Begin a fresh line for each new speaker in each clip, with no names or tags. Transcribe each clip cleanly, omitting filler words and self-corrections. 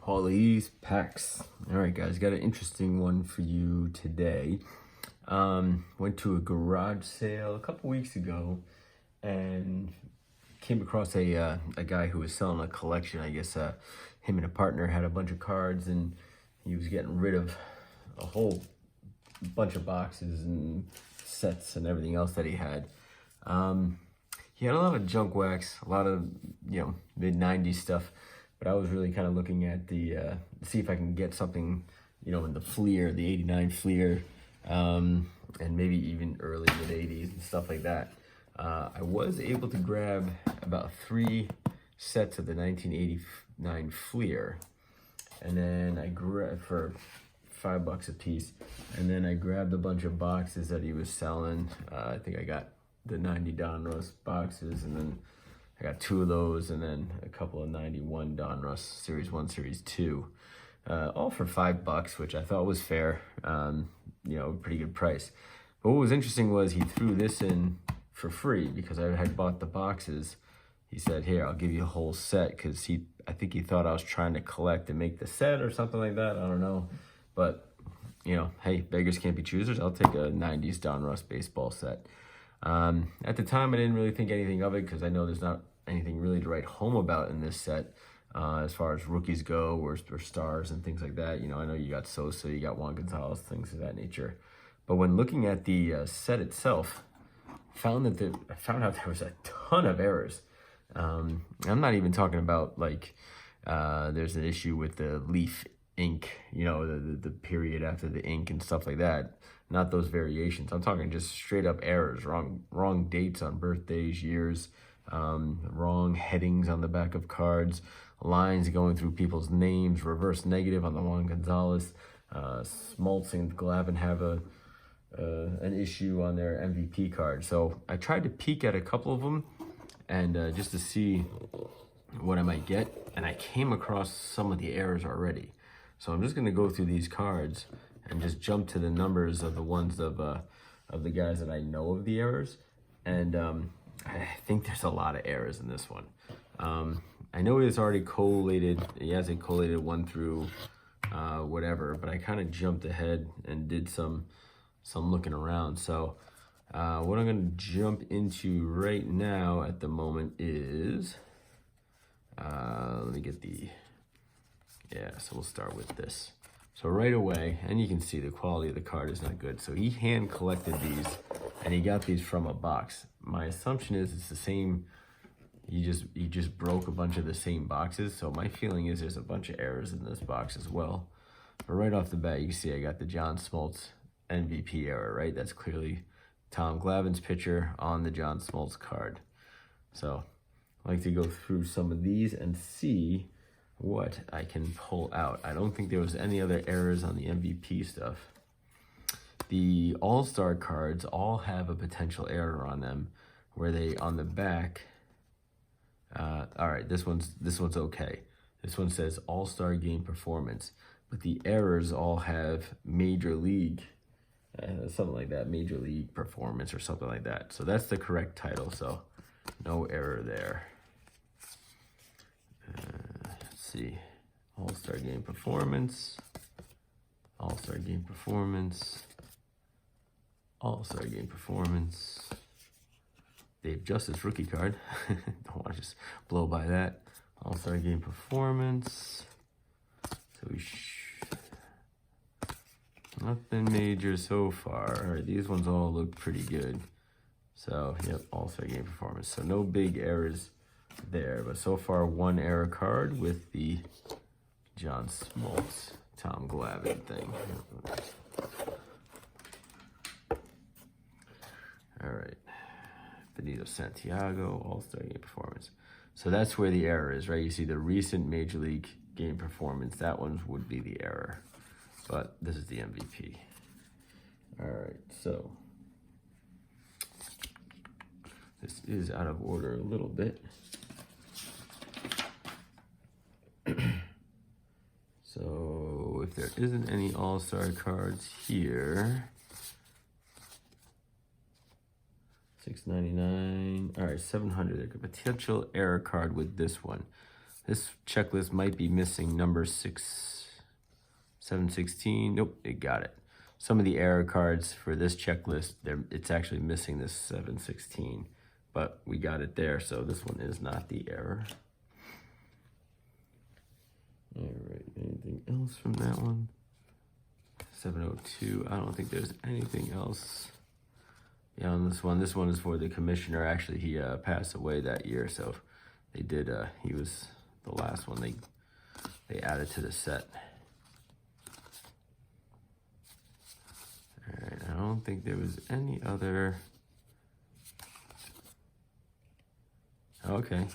All these packs. All right, guys, got an interesting one for you today. Went to a garage sale a couple weeks ago and came across a guy who was selling a collection. I guess him and a partner had a bunch of cards, and he was getting rid of a whole bunch of boxes and sets and everything else that he had. He had a lot of junk wax, a lot of mid-90s stuff. But I was really kind of looking at the see if I can get something, in the Fleer, the '89 Fleer, and maybe even early mid-80s and stuff like that. I was able to grab about 3 sets of the 1989 Fleer, and then I grabbed for $5 a piece, and then I grabbed a bunch of boxes that he was selling. I think I got the 90 Donruss boxes, and then I got 2 of those, and then a couple of 91 Donruss Series 1, Series 2, all for $5, which I thought was fair, pretty good price. But what was interesting was he threw this in for free because I had bought the boxes. He said, "Here, I'll give you a whole set," because I think he thought I was trying to collect and make the set or something like that. I don't know. But, hey, beggars can't be choosers. I'll take a 90s Donruss baseball set. At the time, I didn't really think anything of it because I know there's not anything really to write home about in this set as far as rookies go or stars and things like that. I know you got Sosa, you got Juan Gonzalez, things of that nature. But when looking at the set itself, I found out there was a ton of errors. I'm not even talking about there's an issue with the leaf ink, the period after the ink and stuff like that. Not those variations. I'm talking just straight up errors, wrong dates on birthdays, years, wrong headings on the back of cards, lines going through people's names, reverse negative on the Juan Gonzalez. Smoltz and Glavine have an issue on their MVP card. So I tried to peek at a couple of them and just to see what I might get, and I came across some of the errors already. So I'm just going to go through these cards and just jump to the numbers of the ones of the guys that I know of the errors. And I think there's a lot of errors in this one. I know it's already collated. He has it collated 1 through whatever, but I kind of jumped ahead and did some looking around. So what I'm going to jump into right now at the moment is, let me get so we'll start with this. So right away, and you can see the quality of the card is not good. So he hand collected these, and he got these from a box. My assumption is it's the same. He just broke a bunch of the same boxes. So my feeling is there's a bunch of errors in this box as well. But right off the bat, you can see I got the John Smoltz MVP error, right? That's clearly Tom Glavine's pitcher on the John Smoltz card. So I like to go through some of these and see what I can pull out. I don't think there was any other errors on the MVP stuff. The All-Star cards all have a potential error on them where they, on the back, all right, this one's okay. This one says All-Star Game Performance, but the errors all have Major League, something like that, Major League Performance or something like that. So that's the correct title, so no error there. See, All-Star Game Performance, All-Star Game Performance, All-Star Game Performance, Dave Justice rookie card. Don't want to just blow by that. All-Star Game Performance. So nothing major so far. All right, these ones all look pretty good. So, yep, All-Star Game Performance. So no big errors there, but so far 1 error card with the John Smoltz, Tom Glavine thing. All right, Benito Santiago, All-Star Game Performance. So that's where the error is, right? You see the recent Major League Game Performance. That one would be the error, but this is the MVP. All right, so this is out of order a little bit. So if there isn't any All-Star cards here, $6.99. All right, $700. A potential error card with this one. This checklist might be missing number 716. Nope, it got it. Some of the error cards for this checklist, it's actually missing this 716, but we got it there, so this one is not the error. All right, anything else from that one? 702, I don't think there's anything else. Yeah, on this one is for the commissioner. Actually, he passed away that year, so they did, he was the last one they added to the set. All right, I don't think there was any other. Okay,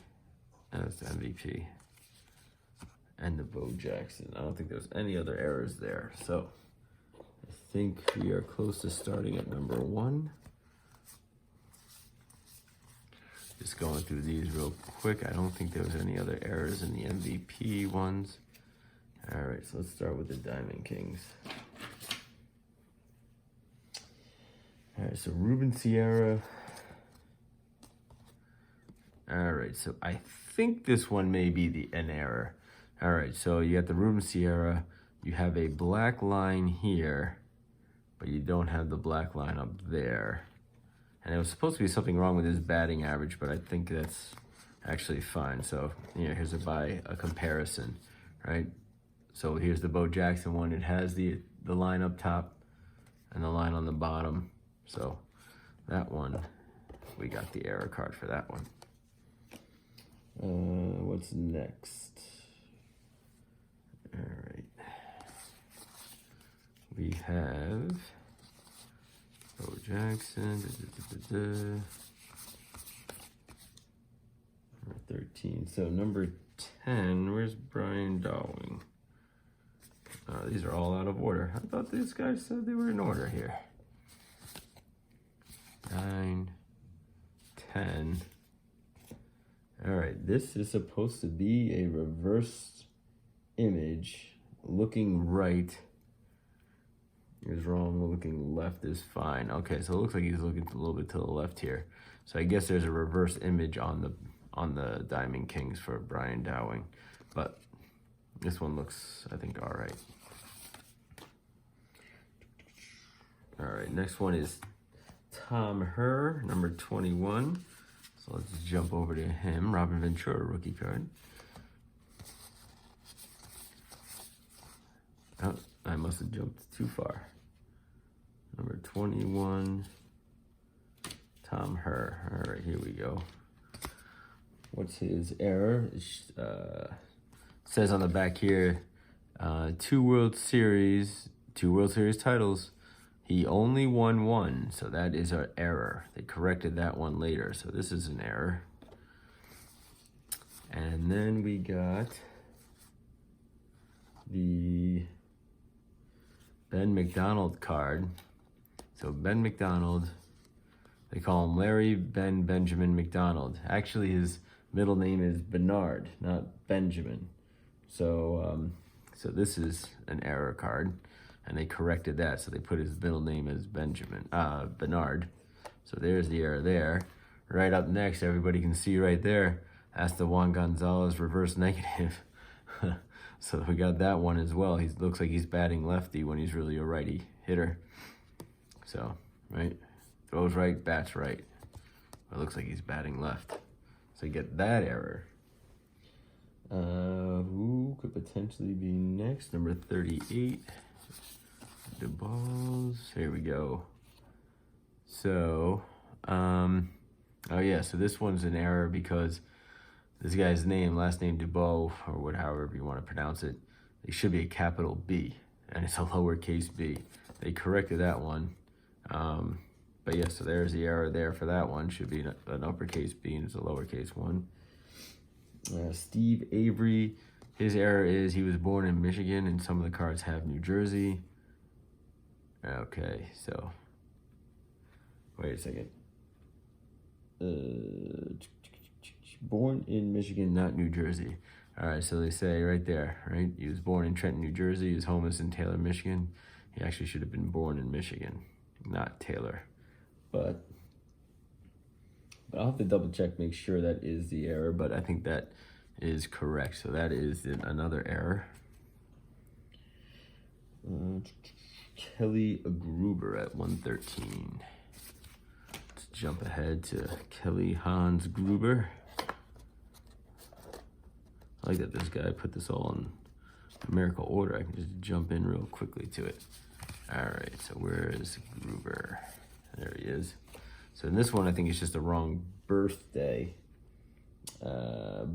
that's the MVP. And the Bo Jackson. I don't think there's any other errors there. So I think we are close to starting at number 1. Just going through these real quick. I don't think there was any other errors in the MVP ones. All right, so let's start with the Diamond Kings. All right, so Ruben Sierra. All right, so I think this one may be an error. All right, so you got the Ruben Sierra. You have a black line here, but you don't have the black line up there. And it was supposed to be something wrong with his batting average, but I think that's actually fine. So, here's by a comparison, right? So here's the Bo Jackson one. It has the line up top and the line on the bottom. So that one, we got the error card for that one. What's next? All right. We have Bo Jackson. Number 13. So number 10, where's Brian Dowling? These are all out of order. I thought these guys said they were in order here. 9, 10. All right, this is supposed to be a reversed image. Looking right is wrong, looking left is fine. Okay, so it looks like he's looking a little bit to the left here. So I guess there's a reverse image on the Diamond Kings for Brian Dowling. But this one looks, I think, all right. All right, next one is Tom Herr, number 21. So let's jump over to him. Robin Ventura, rookie card. Oh, I must have jumped too far. Number 21, Tom Herr. All right, here we go. What's his error? It says on the back here, 2 World Series titles. He only won 1, so that is our error. They corrected that one later, so this is an error. And then we got the Ben McDonald card. So Ben McDonald, they call him Larry Ben Benjamin McDonald. Actually, his middle name is Bernard, not Benjamin. So, so this is an error card. And they corrected that, so they put his middle name as Bernard. So there's the error there. Right up next, everybody can see right there, that's the Juan Gonzalez reverse negative. So we got that one as well. He looks like he's batting lefty when he's really a righty hitter. So, right, throws right, bats right. It looks like he's batting left. So you get that error. Who could potentially be next? Number 38. The balls. Here we go. So, oh yeah, so this one's an error because this guy's name, last name DeBow, or however you want to pronounce it, it should be a capital B, and it's a lowercase b. They corrected that one. But yeah, so there's the error there for that one. Should be an uppercase B and it's a lowercase 1. Steve Avery, his error is he was born in Michigan and some of the cards have New Jersey. Okay, so wait a second. Born in Michigan, not New Jersey. All right, so they say right there, right? He was born in Trenton, New Jersey. His home is in Taylor, Michigan. He actually should have been born in Michigan, not Taylor. But I'll have to double check, make sure that is the error. But I think that is correct. So that is another error. Kelly Gruber at 113. Let's jump ahead to Kelly Hans Gruber. I like that this guy put this all in numerical order. I can just jump in real quickly to it. All right, so where is Gruber? There he is. So in this one, I think it's just the wrong birthday. It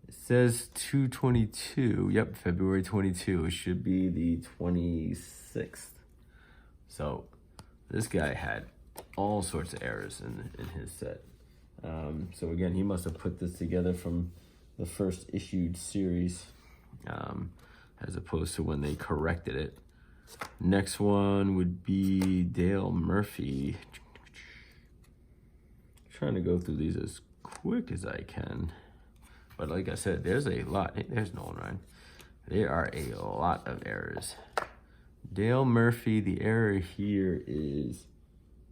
says 2/22. Yep, February 22. It should be the 26th. So this guy had all sorts of errors in his set. So again, he must have put this together from the first issued series, as opposed to when they corrected it. Next one would be Dale Murphy. Trying to go through these as quick as I can. But like I said, there's a lot. There's Nolan Ryan. There are a lot of errors. Dale Murphy, the error here is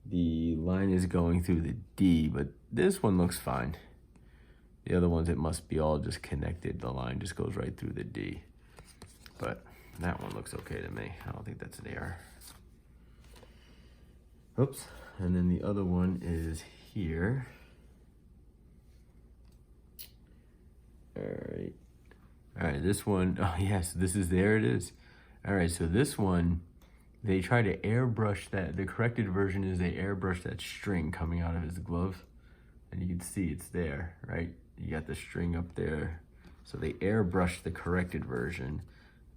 the line is going through the D, but this one looks fine. The other ones, it must be all just connected. The line just goes right through the D. But that one looks okay to me. I don't think that's an error. Oops. And then the other one is here. All right, this one, oh yes, there it is. All right, so this one, they try to airbrush that. The corrected version is they airbrush that string coming out of his glove. And you can see it's there, right? You got the string up there. So they airbrushed the corrected version.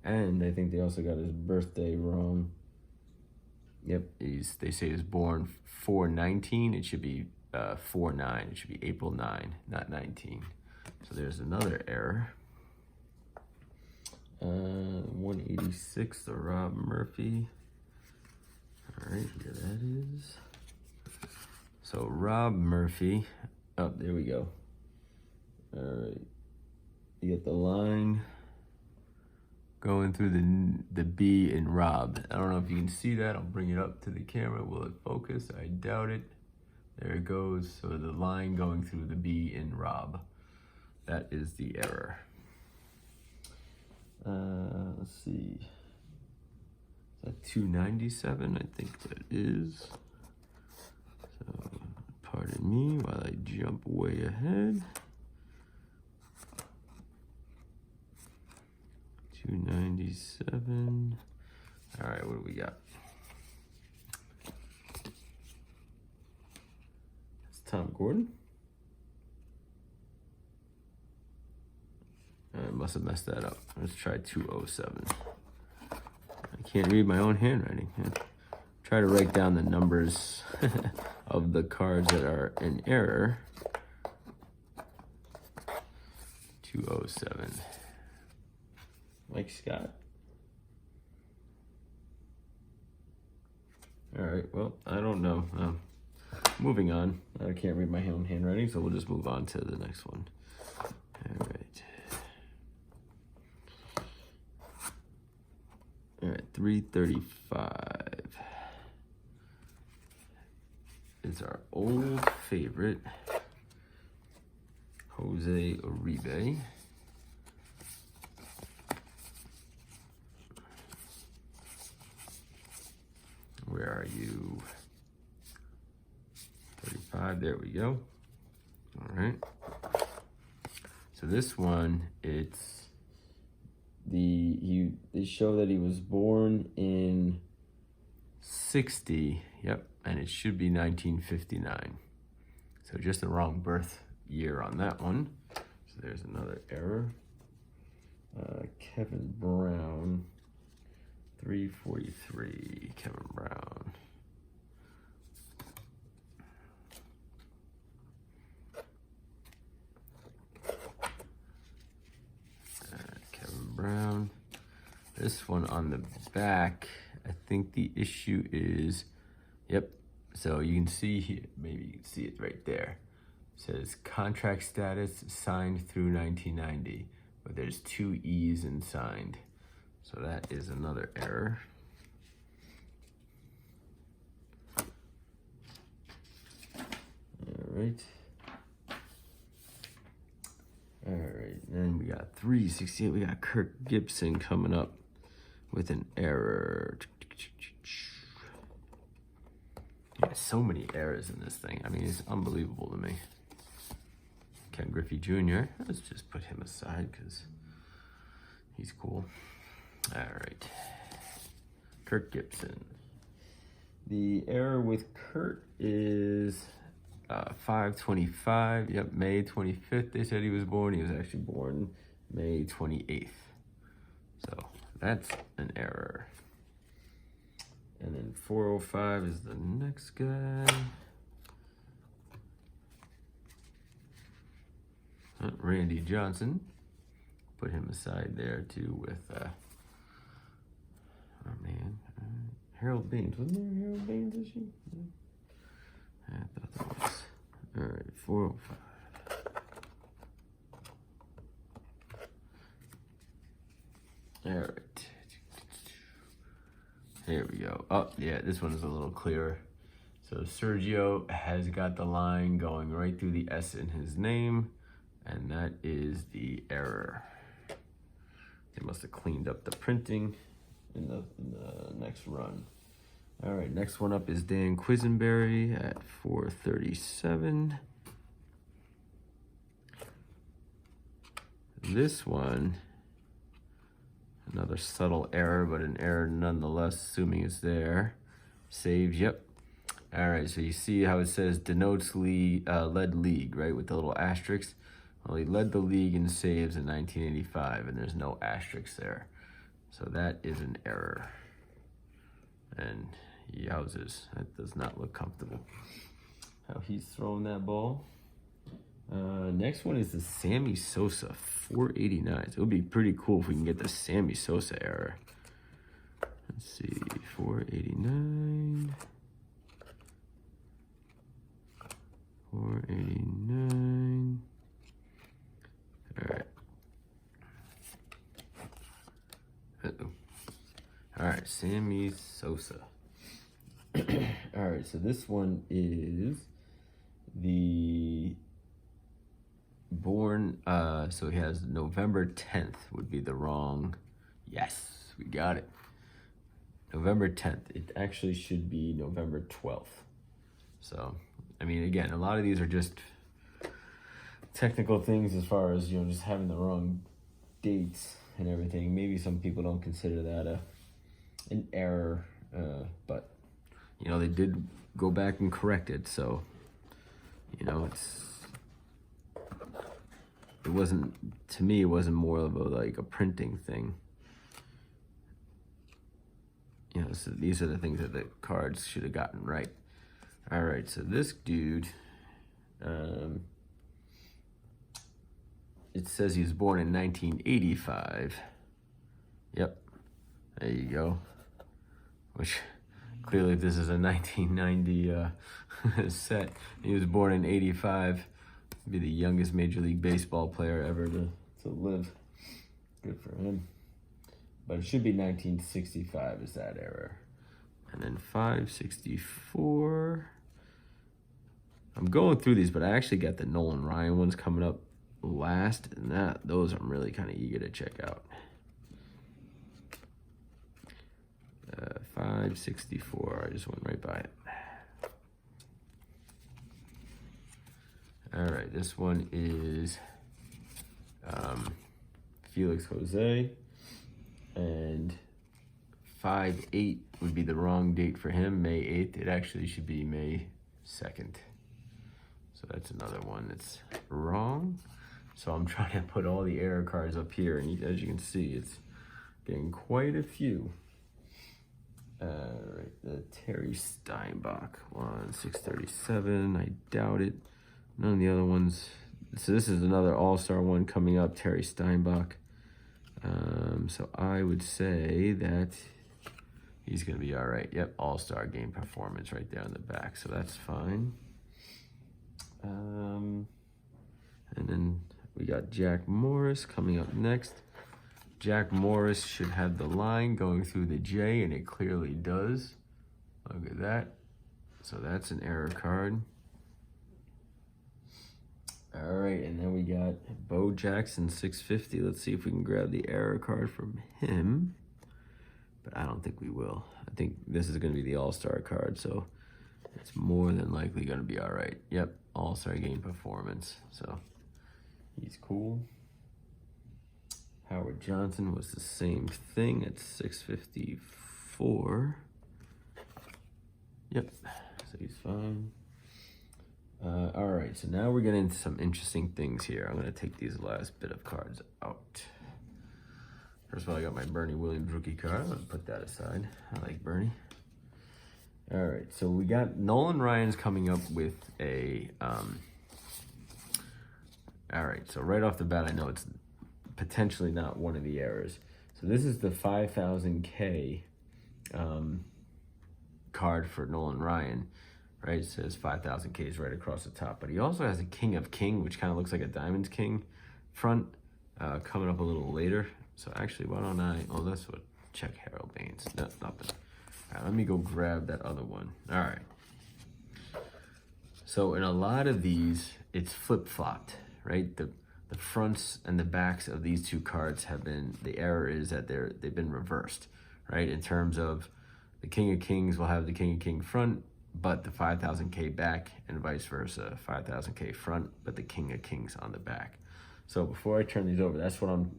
And I think they also got his birthday wrong. Yep, they say he was born 4/19. It should be 4/9. It should be April 9, not 19. So there's another error. 186, the Rob Murphy. All right, here that is. So Rob Murphy, oh, there we go. All right, you get the line going through the B in Rob. I don't know if you can see that. I'll bring it up to the camera. Will it focus? I doubt it. There it goes. So the line going through the B in Rob. That is the error. Let's see. Is that 297? I think that is. So, pardon me while I jump way ahead. 297. All right, what do we got? It's Tom Gordon. I must have messed that up. Let's try 207. I can't read my own handwriting. Try to write down the numbers of the cards that are in error. 207. Mike Scott. All right, well, I don't know. Moving on. I can't read my own handwriting, so we'll just move on to the next one. All right. All right, 335 is our old favorite, Jose Uribe. Where are you? 35, there we go. All right. So this one, it's they show that he was born in 60, yep, and it should be 1959. So just the wrong birth year on that one. So there's another error. Kevin Brown, 343, Kevin Brown. Kevin Brown. This one on the back, I think the issue is, yep, so you can see here, maybe you can see it right there. It says contract status signed through 1990, but there's 2 E's in signed. So that is another error. All right. All right, then we got 368. We got Kirk Gibson coming up with an error. Yeah, so many errors in this thing. I mean, it's unbelievable to me. Ken Griffey Jr. Let's just put him aside because he's cool. All right. Kirk Gibson. The error with Kurt is 5/25. Yep, May 25th. They said he was born. He was actually born May 28th. So that's an error. And then 405 is the next guy. Randy Johnson. Put him aside there too with, oh man, Harold Baines. Wasn't there Harold Baines this year? Yeah. I thought that was. All right, 405. All right. Here we go. Oh, yeah, this one is a little clearer. So Sergio has got the line going right through the S in his name, and that is the error. They must have cleaned up the printing in the next run. All right, next one up is Dan Quisenberry at 437. This one, another subtle error, but an error nonetheless, assuming it's there. Saves, yep. All right, so you see how it says denotes lead league, right, with the little asterisks? Well, he led the league in saves in 1985, and there's no asterisks there. So that is an error. And yowzers, that does not look comfortable. How he's throwing that ball. Next one is the Sammy Sosa, 489. So it would be pretty cool if we can get the Sammy Sosa error. Let's see, 489. 489. All right. All right, Sammy Sosa. All right, so this one is the born, so he has November 10th would be the wrong. Yes, we got it. November 10th. It actually should be November 12th. So, I mean, again, a lot of these are just technical things as far as, just having the wrong dates and everything. Maybe some people don't consider that an error, but, they did go back and correct it. So, it wasn't, to me, it wasn't more of a printing thing. So these are the things that the cards should have gotten right. All right, so this dude, it says he was born in 1985. Yep, there you go. Which, clearly, if this is a 1990 set, he was born in 85. Be the youngest Major League Baseball player ever to live. Good for him. But it should be 1965 is that error. And then 564. I'm going through these, but I actually got the Nolan Ryan ones coming up last, and those I'm really kind of eager to check out. 564. I just went right by it. All right, this one is Felix Jose, and 5/8 would be the wrong date for him, May 8th. It actually should be May 2nd. So that's another one that's wrong. So I'm trying to put all the error cards up here, and as you can see, it's getting quite a few. All right, the Terry Steinbach one, 637. I doubt it. None of the other ones. So this is another all-star one coming up, Terry Steinbach. So I would say that he's going to be all right. Yep, all-star game performance right there on the back. So that's fine. And then we got Jack Morris coming up next. Jack Morris should have the line going through the J, and it clearly does. Look at that. So that's an error card. All right, and then we got Bo Jackson 650. Let's see if we can grab the error card from him. But I don't think we will. I think this is going to be the All-Star card, so it's more than likely going to be all right. Yep, All-Star game performance. So he's cool. Howard Johnson was the same thing at 654. Yep, so he's fine. All right, so now we're getting into some interesting things here. I'm gonna take these last bit of cards out. First of all, I got my Bernie Williams rookie card. I'm gonna put that aside. I like Bernie. All right, so we got Nolan Ryan's coming up with a, all right, so right off the bat, I know it's potentially not one of the errors. So this is the 5,000K card for Nolan Ryan. Right, it says 5,000Ks right across the top, but he also has a King of King, which kind of looks like a Diamonds King front, coming up a little later. So actually, why don't I, oh, that's what, check Harold Baines, no, nothing. All right, let me go grab that other one. All right. So in a lot of these, it's flip-flopped, right? The fronts and the backs of these two cards have been, the error is that they've been reversed, right? In terms of the King of Kings will have the King of King front, but the 5,000K back, and vice versa, 5,000K front, but the King of Kings on the back. So before I turn these over, that's what I'm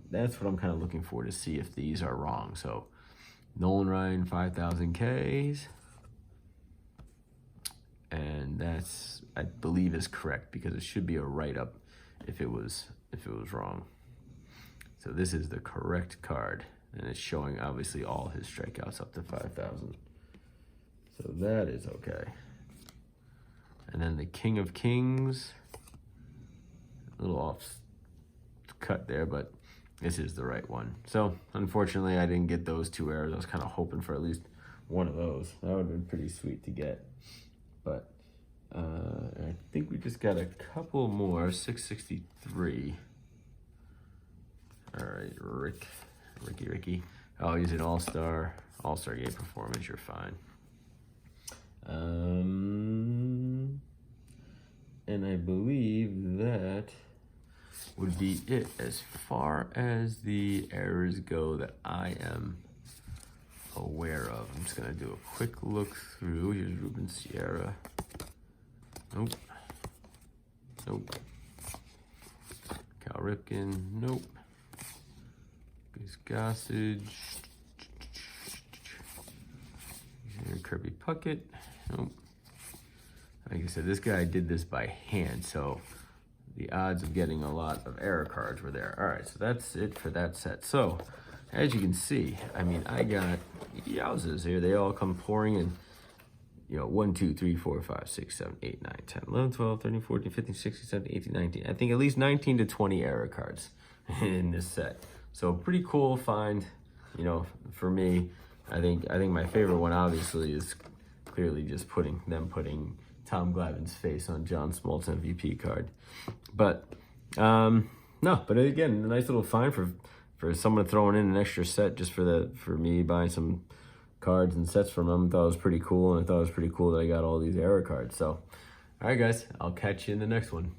kind of looking for to see if these are wrong. So Nolan Ryan 5,000Ks, and that's, I believe, is correct because it should be a write-up if it was wrong. So this is the correct card, and it's showing obviously all his strikeouts up to 5,000. So that is okay. And then the King of Kings, a little off cut there, but this is the right one. So unfortunately, I didn't get those two errors. I was kind of hoping for at least one of those. That would have been pretty sweet to get. But I think we just got a couple more. 663. All right, Ricky. Oh, he's an all-star game performance. You're fine. And I believe that would be it as far as the errors go that I am aware of. I'm just gonna do a quick look through. Here's Ruben Sierra. Nope. Cal Ripken. Nope. Goose Gossage. Here, Kirby Puckett. Nope. Like I said, this guy did this by hand, so the odds of getting a lot of error cards were there. All right, so that's it for that set. So, as you can see, I mean, I got yowzers here. They all come pouring in. You know, 1, 2, 3, 4, 5, 6, 7, 8, 9, 10, 11, 12, 13, 14, 15, 16, 17, 18, 19. I think at least 19 to 20 error cards in this set. So pretty cool find, you know, for me. I think my favorite one obviously is clearly just putting Tom Glavine's face on John Smoltz MVP card. But no, but again, a nice little find for someone throwing in an extra set just for me buying some cards and sets from them. I thought it was pretty cool, and I thought it was pretty cool that I got all these error cards. So, all right, guys, I'll catch you in the next one.